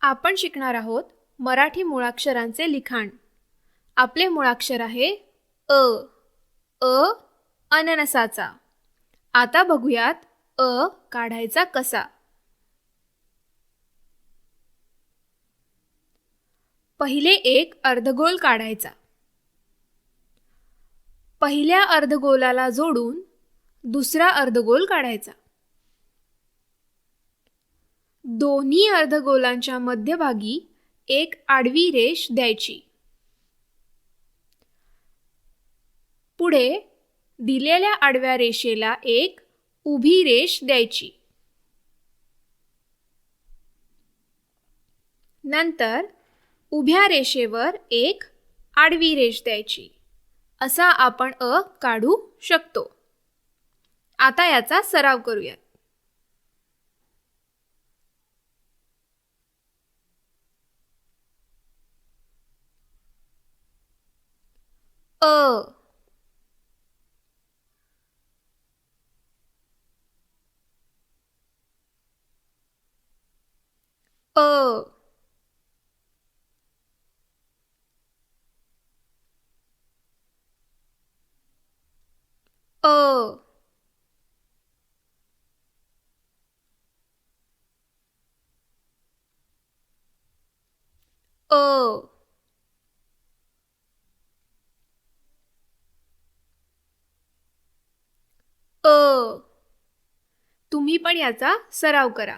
आपण शिकणार आहोत मराठी मुळाक्षरांचे लिखाण। आपले मुळाक्षर आहे अ। अ अननसाचा। आता बघूयात अ काढायचा कसा। पहिले एक अर्धगोल काढायचा। पहिल्या अर्धगोलाला जोडून दुसरा अर्धगोल काढायचा। दोन्ही अर्धगोलांच्या मध्यभागी एक आडवी रेष द्यायची। पुढे दिलेल्या आडव्या रेषेला एक उभी रेष द्यायची। नंतर उभ्या रेषेवर एक आडवी रेष द्यायची। असा आपण अ काढू शकतो। आता याचा सराव करूया। अ अ अ अ अ तुम्ही पण याचा सराव करा।